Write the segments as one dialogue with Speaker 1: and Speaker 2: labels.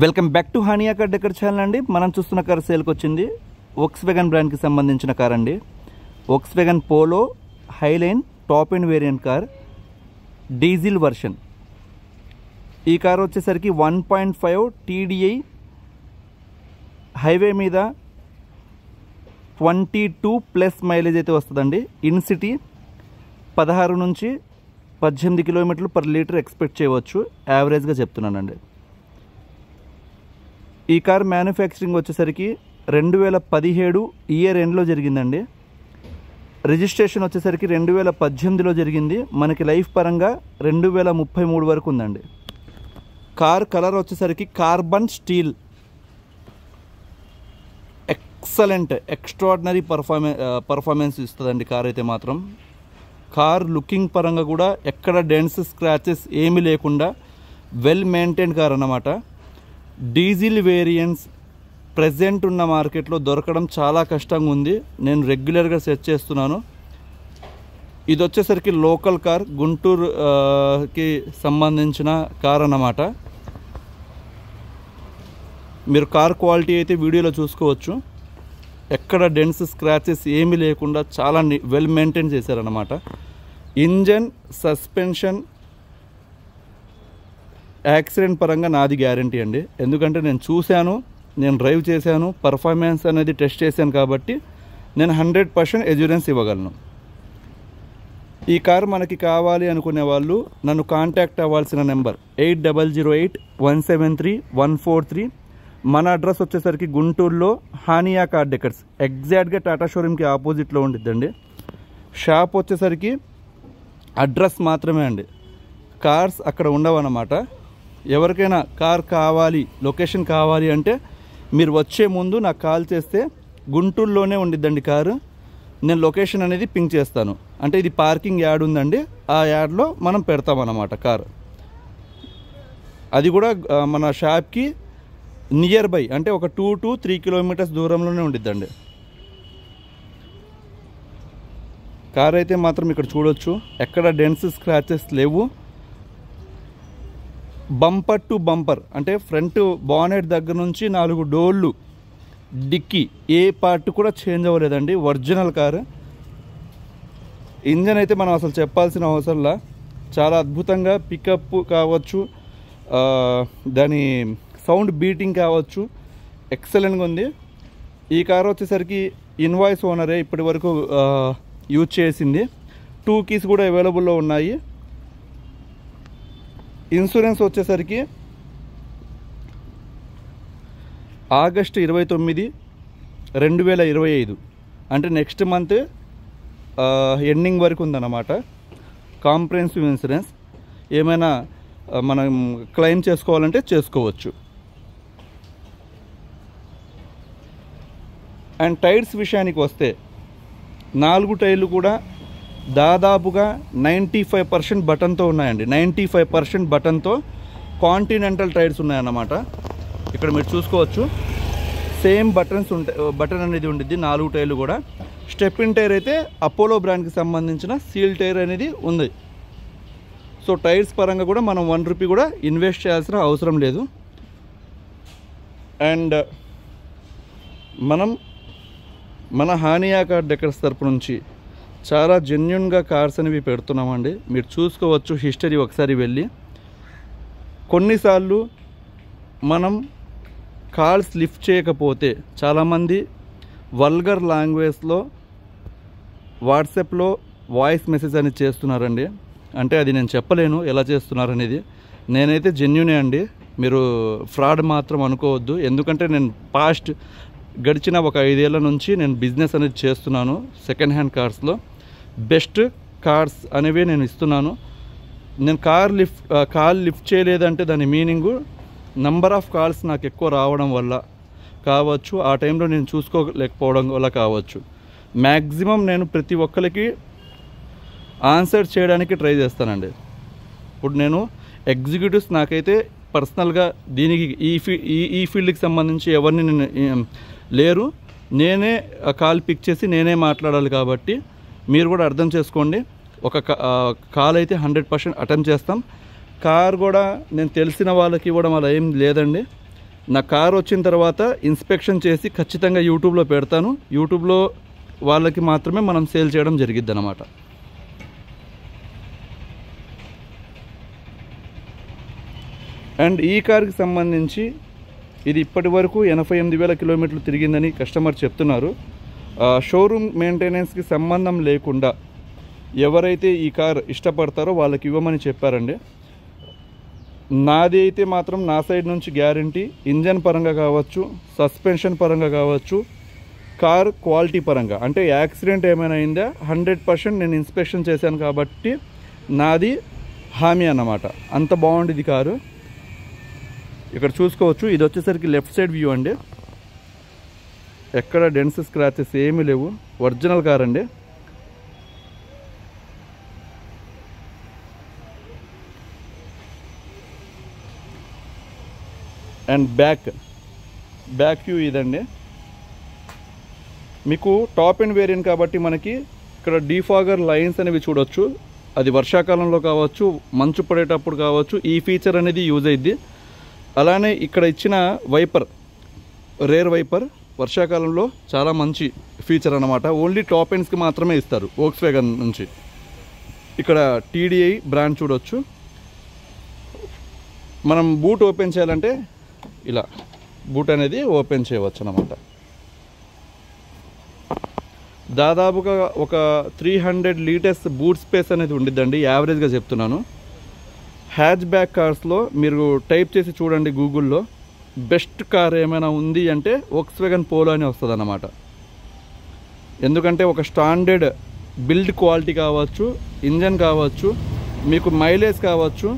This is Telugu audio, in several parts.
Speaker 1: Welcome back to Hania car decor channel అండి. మనం చూస్తున్న కార్ సేల్కి వచ్చింది వోక్స్‌వ్యాగన్ బ్రాండ్కి సంబంధించిన కార్ అండి. Volkswagen polo highline top end variant car, diesel version. ఈ కార్ వచ్చేసరికి 1.5 TDI హైవే మీద 22+ మైలేజ్ అయితే వస్తుందండి. ఇన్ సిటీ 16 నుంచి 18 కిలోమీటర్లు పర్ లీటర్ ఎక్స్పెక్ట్ చేయవచ్చు, యావరేజ్గా చెప్తున్నానండి. ఈ కార్ మ్యానుఫ్యాక్చరింగ్ వచ్చేసరికి 2017 ఇయర్ ఎండ్లో జరిగిందండి. రిజిస్ట్రేషన్ వచ్చేసరికి 2018లో జరిగింది. మనకి లైఫ్ పరంగా 2033 వరకు ఉందండి. కార్ కలర్ వచ్చేసరికి carbon steel. Excellent extraordinary performance ఇస్తుందండి కార్ అయితే మాత్రం. కార్ లుకింగ్ పరంగా కూడా ఎక్కడ డెన్స్ స్క్రాచెస్ ఏమీ లేకుండా వెల్ మెయింటైన్డ్ కార్ అన్నమాట. డీజిల్ వేరియంట్స్ ప్రజెంట్ ఉన్న మార్కెట్లో దొరకడం చాలా కష్టంగా ఉంది. నేను రెగ్యులర్గా సెర్చ్ చేస్తున్నాను. ఇది వచ్చేసరికి లోకల్ కార్, గుంటూరుకి సంబంధించిన కార్ అన్నమాట. మీరు కార్ క్వాలిటీ అయితే వీడియోలో చూసుకోవచ్చు. ఎక్కడ డెన్స్ స్క్రాచెస్ ఏమీ లేకుండా చాలా వెల్ మెయింటైన్ చేశారన్నమాట. ఇంజన్, సస్పెన్షన్, యాక్సిడెంట్ పరంగా నాది గ్యారంటీ అండి. ఎందుకంటే నేను చూశాను, నేను డ్రైవ్ చేశాను, పర్ఫార్మెన్స్ అనేది టెస్ట్ చేశాను కాబట్టి నేను 100% ఎష్యూరెన్స్ ఇవ్వగలను. ఈ కార్ మనకి కావాలి అనుకునే వాళ్ళు నన్ను కాంటాక్ట్ అవ్వాల్సిన నెంబర్ 8008173143. మన అడ్రస్ వచ్చేసరికి గుంటూరులో హానియా కార్ డెకర్స్, ఎగ్జాక్ట్గా టాటా షోరూమ్కి ఆపోజిట్లో ఉండిద్దండి. షాప్ వచ్చేసరికి అడ్రస్ మాత్రమే అండి, కార్స్ అక్కడ ఉండవన్నమాట. ఎవరికైనా కార్ కావాలి, లొకేషన్ కావాలి అంటే మీరు వచ్చే ముందు నాకు కాల్ చేస్తే గుంటూరులోనే ఉండిద్దండి కారు. నేను లొకేషన్ అనేది పింక్ చేస్తాను. అంటే ఇది పార్కింగ్ యార్డ్ ఉందండి, ఆ యార్డ్లో మనం పెడతామన్నమాట కారు. అది కూడా మన షాప్కి నియర్ బై, అంటే ఒక 2 to 3 కిలోమీటర్స్ దూరంలోనే ఉండిద్దండి. కార్ అయితే మాత్రం ఇక్కడ చూడొచ్చు, ఎక్కడ డెన్స్ స్క్రాచెస్ లేవు. బంపర్ టు బంపర్, అంటే ఫ్రంట్ బానెట్ దగ్గర నుంచి 4 డోర్లు, డిక్కీ ఏ పార్ట్ కూడా చేంజ్ అవ్వలేదండి. Original car. ఇంజన్ అయితే మనం అసలు చెప్పాల్సిన అవసరంలా, చాలా అద్భుతంగా పికప్ కావచ్చు, దాని సౌండ్ బీటింగ్ కావచ్చు, ఎక్సలెంట్గా ఉంది. ఈ కారు వచ్చేసరికి ఇన్వాయిస్ ఓనరే ఇప్పటి వరకు యూజ్ చేసింది. 2 కీస్ కూడా అవైలబుల్లో ఉన్నాయి. ఇన్సూరెన్స్ వచ్చేసరికి ఆగస్టు 29, 2025, అంటే నెక్స్ట్ మంత్ ఎండింగ్ వరకు ఉందన్నమాట. Comprehensive insurance. ఏమైనా మనం క్లెయిమ్ చేసుకోవాలంటే చేసుకోవచ్చు. అండ్ టైర్స్ విషయానికి వస్తే 4 టైర్లు కూడా దాదాపుగా 95% బటన్తో ఉన్నాయండి. 95% బటన్తో కాంటినెంటల్ టైర్స్ ఉన్నాయన్నమాట. ఇక్కడ మీరు చూసుకోవచ్చు, సేమ్ బటన్ అనేది ఉండిద్ది 4 టైర్లు కూడా. స్టెప్ ఇన్ టైర్ అయితే అపోలో బ్రాండ్కి సంబంధించిన సీల్ టైర్ అనేది ఉంది. సో టైర్స్ పరంగా కూడా మనం 1 రూపీ కూడా ఇన్వెస్ట్ చేయాల్సిన అవసరం లేదు. అండ్ మన హానియా కార్ డెకర్స్ తరపు నుంచి చాలా జెన్యున్గా కార్స్ అనేవి పెడుతున్నామండి. మీరు చూసుకోవచ్చు హిస్టరీ ఒకసారి వెళ్ళి. కొన్నిసార్లు మనం కాల్స్ లిఫ్ట్ చేయకపోతే చాలామంది వల్గర్ లాంగ్వేజ్లో వాట్సాప్లో వాయిస్ మెసేజ్ అనేది చేస్తున్నారండి. అంటే అది నేను చెప్పలేను ఎలా చేస్తున్నారనేది. నేనైతే జెన్యునే అండి, మీరు ఫ్రాడ్ మాత్రం అనుకోవద్దు. ఎందుకంటే నేను గడిచిన ఒక 5 ఏళ్ల నుంచి నేను బిజినెస్ అనేది చేస్తున్నాను. సెకండ్ హ్యాండ్ కార్స్లో బెస్ట్ కార్స్ అనేవి నేను ఇస్తున్నాను. నేను కాల్ లిఫ్ట్ చేయలేదంటే దాని మీనింగు నంబర్ ఆఫ్ కాల్స్ నాకు ఎక్కువ రావడం వల్ల కావచ్చు, ఆ టైంలో నేను చూసుకోలేకపోవడం వల్ల కావచ్చు. మ్యాక్సిమం నేను ప్రతి ఒక్కరికి ఆన్సర్ చేయడానికి ట్రై చేస్తానండి. ఇప్పుడు నేను ఎగ్జిక్యూటివ్స్ నాకైతే పర్సనల్గా దీనికి ఈ ఫీల్డ్కి సంబంధించి ఎవరిని నేను లేరు. నేనే కాల్ పిక్ చేసి నేనే మాట్లాడాలి కాబట్టి మీరు కూడా అర్థం చేసుకోండి. ఒక కాల్ అయితే 100% అటెంప్ట్ చేస్తాం. కార్ కూడా నేను తెలిసిన వాళ్ళకి ఇవ్వడం అలా ఏం లేదండి. నా కార్ వచ్చిన తర్వాత ఇన్స్పెక్షన్ చేసి ఖచ్చితంగా యూట్యూబ్లో పెడతాను. యూట్యూబ్లో వాళ్ళకి మాత్రమే మనం సేల్ చేయడం జరిగిద్ది అన్నమాట. అండ్ ఈ కార్కి సంబంధించి ఇది ఇప్పటి వరకు 88,000 కిలోమీటర్లు తిరిగిందని కస్టమర్ చెప్తున్నారు. షోరూమ్ మెయింటెనెన్స్కి సంబంధం లేకుండా ఎవరైతే ఈ కార్ ఇష్టపడతారో వాళ్ళకి ఇవ్వమని చెప్పారండి. నాది అయితే మాత్రం నా సైడ్ నుంచి గ్యారంటీ, ఇంజన్ పరంగా కావచ్చు, సస్పెన్షన్ పరంగా కావచ్చు, కార్ క్వాలిటీ పరంగా, అంటే యాక్సిడెంట్ ఏమైనా అయిందా 100% నేను ఇన్స్పెక్షన్ చేశాను కాబట్టి నాది హామీ అన్నమాట. అంత బాగుండేది కారు. ఇక్కడ చూసుకోవచ్చు, ఇది వచ్చేసరికి లెఫ్ట్ సైడ్ వ్యూ అండి. ఎక్కడ డెన్స్ స్క్రాచెస్ ఏమీ లేవు, ఒరిజినల్ కార్ అండి. అండ్ బ్యాక్ వ్యూ ఇదండి. మీకు టాప్ అండ్ వేరియంట్ కాబట్టి మనకి ఇక్కడ డీఫాగర్ లైన్స్ అనేవి చూడొచ్చు. అది వర్షాకాలంలో కావచ్చు, మంచు పడేటప్పుడు కావచ్చు, ఈ ఫీచర్ అనేది యూజ్ అయ్యిద్ది. అలానే ఇక్కడ ఇచ్చిన వైపర్, రేర్ వైపర్ వర్షాకాలంలో చాలా మంచి ఫీచర్ అన్నమాట. ఓన్లీ టాప్ ఎండ్స్కి మాత్రమే ఇస్తారు వోక్స్‌వ్యాగన్ నుంచి. ఇక్కడ TDI బ్రాండ్ చూడొచ్చు. మనం బూట్ ఓపెన్ చేయాలంటే ఇలా బూట్ అనేది ఓపెన్ చేయవచ్చు అన్నమాట. దాదాపుగా ఒక 300 లీటర్స్ బూట్ స్పేస్ అనేది ఉండిద్దండి, యావరేజ్గా చెప్తున్నాను. హ్యాచ్ బ్యాక్ కార్స్లో మీరు టైప్ చేసి చూడండి గూగుల్లో, బెస్ట్ కార్ ఏమైనా ఉంది అంటే వోక్స్‌వ్యాగన్ పోలో అని వస్తుంది అన్నమాట. ఎందుకంటే ఒక స్టాండర్డ్ బిల్డ్ క్వాలిటీ కావచ్చు, ఇంజన్ కావచ్చు, మీకు మైలేజ్ కావచ్చు,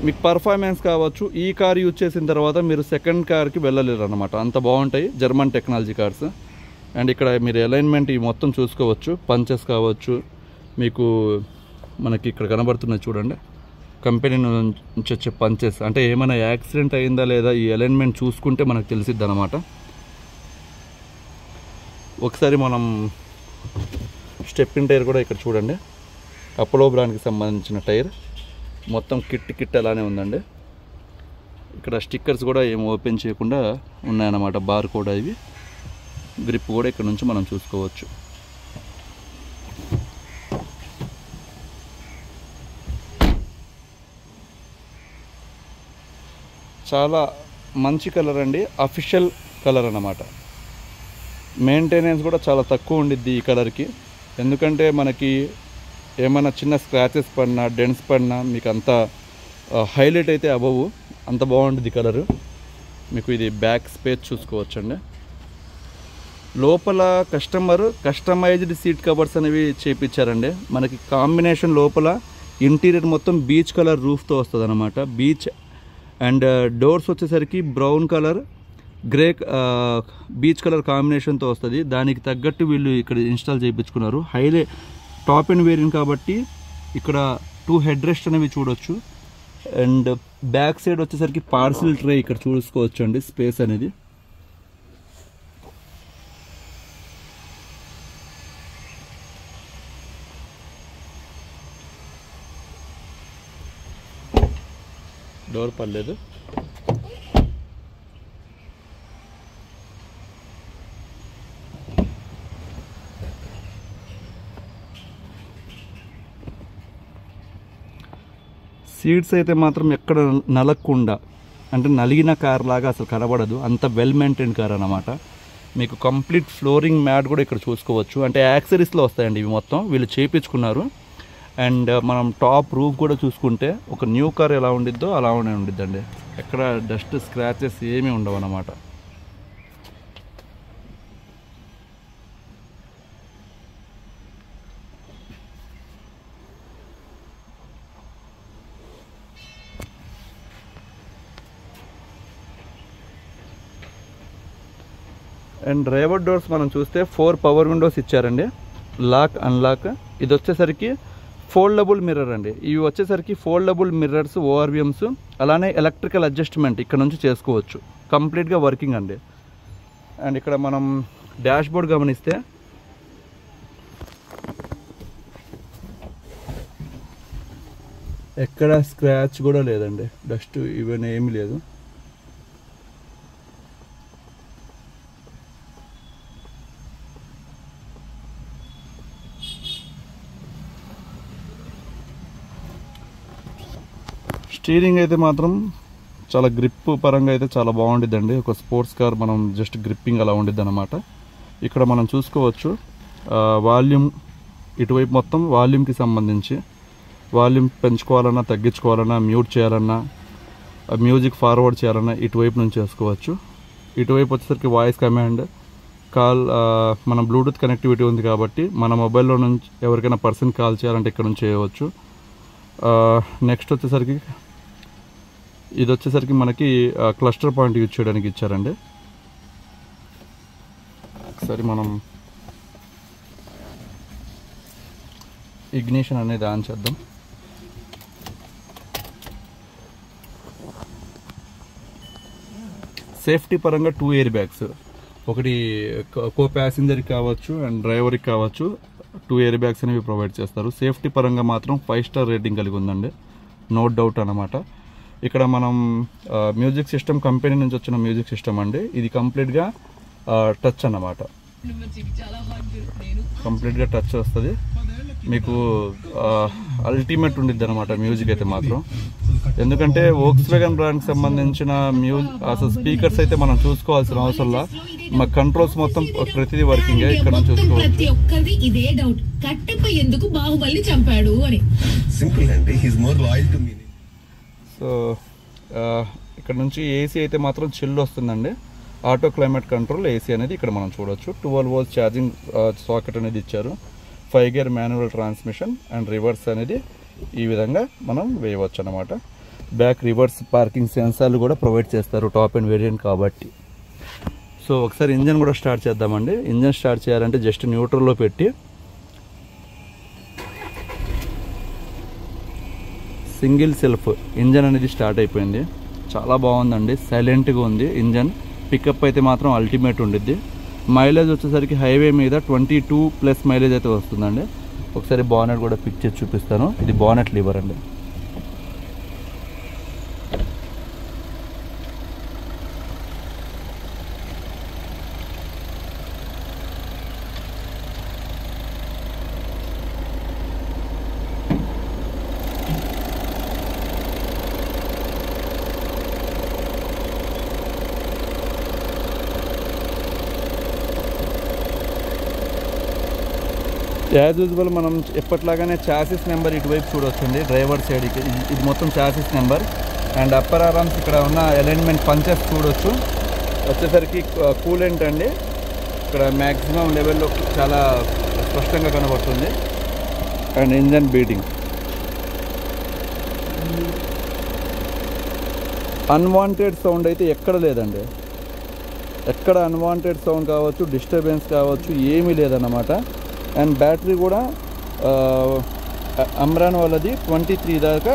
Speaker 1: మీకు పర్ఫార్మెన్స్ కావచ్చు, ఈ కార్ యూజ్ చేసిన తర్వాత మీరు సెకండ్ కార్కి వెళ్ళలేరు అన్నమాట. అంత బాగుంటాయి జర్మన్ టెక్నాలజీ కార్స్. అండ్ ఇక్కడ మీరు అలైన్మెంట్ ఈ మొత్తం చూసుకోవచ్చు, పంచెస్ కావచ్చు, మీకు మనకి ఇక్కడ కనబడుతున్నాయి చూడండి, కంపెనీ నుంచి వచ్చే పంచెస్. అంటే ఏమైనా యాక్సిడెంట్ అయిందా లేదా ఈ అలైన్మెంట్ చూసుకుంటే మనకు తెలిసిద్ది అన్నమాట. ఒకసారి మనం స్టెప్పిన్ టైర్ కూడా ఇక్కడ చూడండి, అపోలో బ్రాండ్కి సంబంధించిన టైర్, మొత్తం కిట్ అలానే ఉందండి. ఇక్కడ స్టిక్కర్స్ కూడా ఏం ఓపెన్ చేయకుండా ఉన్నాయన్నమాట, బార్ కోడ్ ఇవి. గ్రిప్ కూడా ఇక్కడ నుంచి మనం చూసుకోవచ్చు. చాలా మంచి కలర్ అండి, అఫీషియల్ కలర్ అన్నమాట. మెయింటెనెన్స్ కూడా చాలా తక్కువ ఉండిద్ది ఈ కలర్కి. ఎందుకంటే మనకి ఏమైనా చిన్న స్క్రాచెస్ పడినా, డెంట్స్ పడినా మీకు అంత హైలైట్ అయితే అవ్వవు, అంత బాగుంటుంది కలరు. మీకు ఇది బ్యాక్ స్పేస్ చూసుకోవచ్చండి. లోపల కస్టమైజ్డ్ సీట్ కవర్స్ అనేవి చేయించారండి. మనకి కాంబినేషన్ లోపల ఇంటీరియర్ మొత్తం బీచ్ కలర్ రూఫ్తో వస్తుంది అన్నమాట. బీచ్ అండ్ డోర్స్ వచ్చేసరికి brown colour, grey beach colour కాంబినేషన్తో వస్తుంది. దానికి తగ్గట్టు వీళ్ళు ఇక్కడ ఇన్స్టాల్ చేయించుకున్నారు. టాప్ అండ్ వేరియంట్ కాబట్టి ఇక్కడ 2 హెడ్ రెస్ట్ అనేవి చూడొచ్చు. అండ్ బ్యాక్ సైడ్ వచ్చేసరికి పార్సిల్ ట్రే ఇక్కడ చూసుకోవచ్చు అండి, స్పేస్ అనేది. డోర్ పర్లేదు. సీట్స్ అయితే మాత్రం ఎక్కడ నలగకుండా, అంటే నలిగిన కార్ లాగా అసలు కనబడదు, అంత వెల్ మెయింటైన్ కార్ అన్నమాట. మీకు కంప్లీట్ ఫ్లోరింగ్ మ్యాట్ కూడా ఇక్కడ చూసుకోవచ్చు. అంటే యాక్సరీస్లో వస్తాయండి ఇవి మొత్తం, వీళ్ళు చేయించుకున్నారు. అండ్ మనం టాప్ రూఫ్ కూడా చూసుకుంటే ఒక న్యూ కార్ ఎలా ఉండిద్దో అలానే ఉండిద్దండి. ఎక్కడ డస్ట్ స్క్రాచెస్ ఏమీ ఉండవు అన్నమాట. అండ్ డ్రైవర్ డోర్స్ మనం చూస్తే 4 పవర్ విండోస్ ఇచ్చారండి, లాక్ అన్లాక్. ఇది వచ్చేసరికి ఫోల్డబుల్ మిర్రర్ అండి. ఇవి వచ్చేసరికి ఫోల్డబుల్ మిర్రర్స్, ఓఆర్విఎమ్స్, అలానే ఎలక్ట్రికల్ అడ్జస్ట్మెంట్ ఇక్కడ నుంచి చేసుకోవచ్చు. కంప్లీట్గా వర్కింగ్ అండి. అండ్ ఇక్కడ మనం డాష్ బోర్డ్ గమనిస్తే ఎక్కడ స్క్రాచ్ కూడా లేదండి, డస్ట్ ఈవెన్ ఏమీ లేదు. స్టీరింగ్ అయితే మాత్రం చాలా గ్రిప్ పరంగా అయితే చాలా బాగుండిద్దండి. ఒక స్పోర్ట్స్ కార్ మనం జస్ట్ గ్రిప్పింగ్ అలా ఉండిద్ది అనమాట. ఇక్కడ మనం చూసుకోవచ్చు వాల్యూమ్, ఇటువైపు మొత్తం వాల్యూమ్కి సంబంధించి వాల్యూమ్ పెంచుకోవాలన్నా తగ్గించుకోవాలన్నా మ్యూట్ చేయాలన్నా మ్యూజిక్ ఫార్వర్డ్ చేయాలన్నా ఇటువైపు నుంచి చేసుకోవచ్చు. ఇటువైపు వచ్చేసరికి వాయిస్ కమాండ్, కాల్, మన బ్లూటూత్ కనెక్టివిటీ ఉంది కాబట్టి మన మొబైల్లో నుంచి ఎవరికైనా పర్సన్ కాల్ చేయాలంటే ఇక్కడ నుంచి చేయవచ్చు. నెక్స్ట్ వచ్చేసరికి ఇది వచ్చేసరికి మనకి క్లస్టర్ పాయింట్ యూజ్ చేయడానికి ఇచ్చారండి. ఒకసారి మనం ఇగ్నిషన్ అనేది ఆన్ చేద్దాం. సేఫ్టీ పరంగా 2 ఎయిర్ బ్యాగ్స్, ఒకటి కో ప్యాసింజర్కి కావచ్చు అండ్ డ్రైవర్కి కావచ్చు 2 ఎయిర్ బ్యాగ్స్ అనేవి ప్రొవైడ్ చేస్తారు. సేఫ్టీ పరంగా మాత్రం 5 స్టార్ రేటింగ్ కలిగి ఉందండి, నో డౌట్ అన్నమాట. ఇక్కడ మనం మ్యూజిక్ సిస్టమ్ కంపెనీ నుంచి వచ్చిన మ్యూజిక్ సిస్టమ్ అండి. ఇది కంప్లీట్గా టచ్ అన్నమాట, కంప్లీట్గా టచ్ వస్తుంది మీకు. అల్టిమేట్ ఉండిద్ది అనమాట మ్యూజిక్ అయితే మాత్రం. ఎందుకంటే వోక్స్‌వ్యాగన్ బ్రాండ్కి సంబంధించిన అసలు స్పీకర్స్ అయితే మనం చూసుకోవాల్సిన అవసరంలా, మా కంట్రోల్స్ మొత్తం ప్రతిదీ వర్కింగ్ ఇక్కడ నుంచి చూసుకోవచ్చు. సో ఇక్కడ నుంచి ఏసీ అయితే మాత్రం చిల్ వస్తుందండి. ఆటో క్లైమేట్ కంట్రోల్ ఏసీ అనేది ఇక్కడ మనం చూడవచ్చు. 12 వోల్ట్ ఛార్జింగ్ సాకెట్ అనేది ఇచ్చారు. 5 gear manual transmission and reverse అనేది ఈ విధంగా మనం వేయవచ్చు అన్నమాట. బ్యాక్ రివర్స్ పార్కింగ్ సెన్సార్లు కూడా ప్రొవైడ్ చేస్తారు టాప్ అండ్ వేరియంట్ కాబట్టి. సో ఒకసారి ఇంజన్ కూడా స్టార్ట్ చేద్దామండి. ఇంజన్ స్టార్ట్ చేయాలంటే జస్ట్ న్యూట్రల్లో పెట్టి సింగిల్ సెల్ఫ్ ఇంజన్ అనేది స్టార్ట్ అయిపోయింది. చాలా బాగుందండి, సైలెంట్గా ఉంది ఇంజన్. పికప్ అయితే మాత్రం అల్టిమేట్ ఉండిద్ది. మైలేజ్ వచ్చేసరికి హైవే మీద 22+ మైలేజ్ అయితే వస్తుందండి. ఒకసారి బానెట్ కూడా పిక్ చేసి చూపిస్తాను. ఇది బానెట్ లీవర్ అండి. యాజ్ యూజువల్ మనం ఎప్పట్లాగానే చాసిస్ నెంబర్ ఇటువైపు చూడొచ్చండి. డ్రైవర్ సైడ్కి ఇది మొత్తం చాసిస్ నెంబర్ అండ్ అప్పర్ ఆరామ్స్ ఇక్కడ ఉన్న అలైన్మెంట్ పంచెస్ చూడొచ్చు. వచ్చేసరికి కూలెంట్ అండి, ఇక్కడ మ్యాక్సిమం లెవెల్లో చాలా స్పష్టంగా కనబడుతుంది. And engine beating, unwanted sound అయితే ఎక్కడ లేదండి. ఎక్కడ అన్వాంటెడ్ సౌండ్ కావచ్చు, డిస్టర్బెన్స్ కావచ్చు ఏమీ లేదన్నమాట. అండ్ బ్యాటరీ కూడా అమ్రాన్ వాళ్ళది 23 దాకా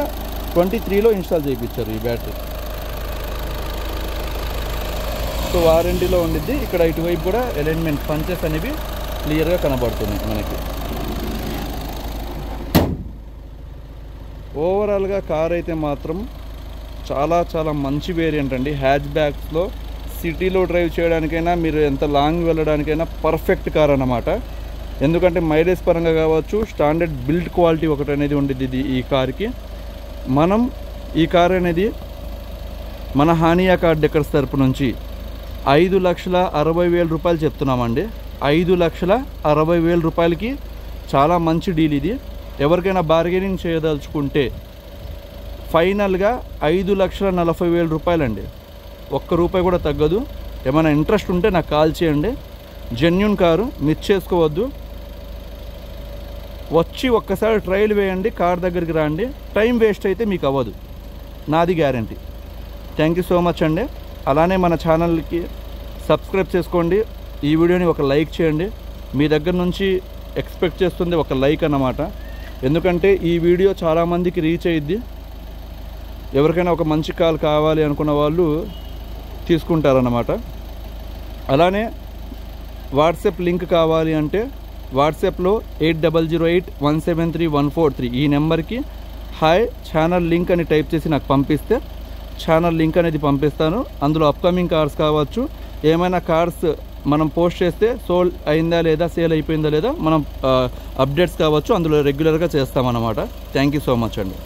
Speaker 1: 23లో ఇన్స్టాల్ చేయించారు ఈ బ్యాటరీ. సో వారంటీలో ఉండిద్ది. ఇక్కడ ఇటువైపు కూడా అలైన్మెంట్ పంచెస్ అనేవి క్లియర్గా కనబడుతున్నాయి మనకి. ఓవరాల్గా కార్ అయితే మాత్రం చాలా చాలా మంచి వేరియంట్ అండి. హ్యాచ్ బ్యాక్స్లో సిటీలో డ్రైవ్ చేయడానికైనా మీరు ఎంత లాంగ్ వెళ్ళడానికైనా పర్ఫెక్ట్ కార్ అన్నమాట. ఎందుకంటే మైలేజ్ పరంగా కావచ్చు, స్టాండర్డ్ బిల్డ్ క్వాలిటీ ఒకటి అనేది ఉండిద్ది ఈ కార్కి. మనం ఈ కార్ అనేది మన హానియా కార్ డెకర్స్ తరపు నుంచి 5,60,000 రూపాయలు చెప్తున్నామండి. 5,60,000 రూపాయలకి చాలా మంచి డీల్ ఇది. ఎవరికైనా బార్గెనింగ్ చేయదలుచుకుంటే ఫైనల్గా 5,40,000 రూపాయలండి. ₹1 కూడా తగ్గదు. ఏమైనా ఇంట్రెస్ట్ ఉంటే నాకు కాల్ చేయండి. జెన్యూన్ కారు, మిస్ చేసుకోవద్దు. వచ్చి ఒక్కసారి ట్రయల్ వేయండి, కార్ దగ్గరికి రండి. టైం వేస్ట్ అయితే మీకు అవ్వదు, నాది guarantee. Thank you so much అండి. అలానే మన ఛానల్కి సబ్స్క్రైబ్ చేసుకోండి. ఈ వీడియోని ఒక లైక్ చేయండి. మీ దగ్గర నుంచి ఎక్స్పెక్ట్ చేస్తుంది ఒక లైక్ అన్నమాట. ఎందుకంటే ఈ వీడియో చాలామందికి రీచ్ అయ్యిద్ది. ఎవరికైనా ఒక మంచి కాల్ కావాలి అనుకున్న వాళ్ళు తీసుకుంటారన్నమాట. అలానే వాట్సాప్ లింక్ కావాలి అంటే వాట్సాప్లో 8008173143 ఈ నెంబర్కి హాయ్ ఛానల్ లింక్ అని టైప్ చేసి నాకు పంపిస్తే ఛానల్ లింక్ అనేది పంపిస్తాను. అందులో అప్కమింగ్ కార్స్ కావచ్చు, ఏమైనా కార్స్ మనం పోస్ట్ చేస్తే సోల్ అయిందా లేదా, సేల్ అయిపోయిందా లేదా మనం అప్డేట్స్ కావచ్చు అందులో రెగ్యులర్గా చేస్తామన్నమాట. థ్యాంక్ యూ సో మచ్ అండి.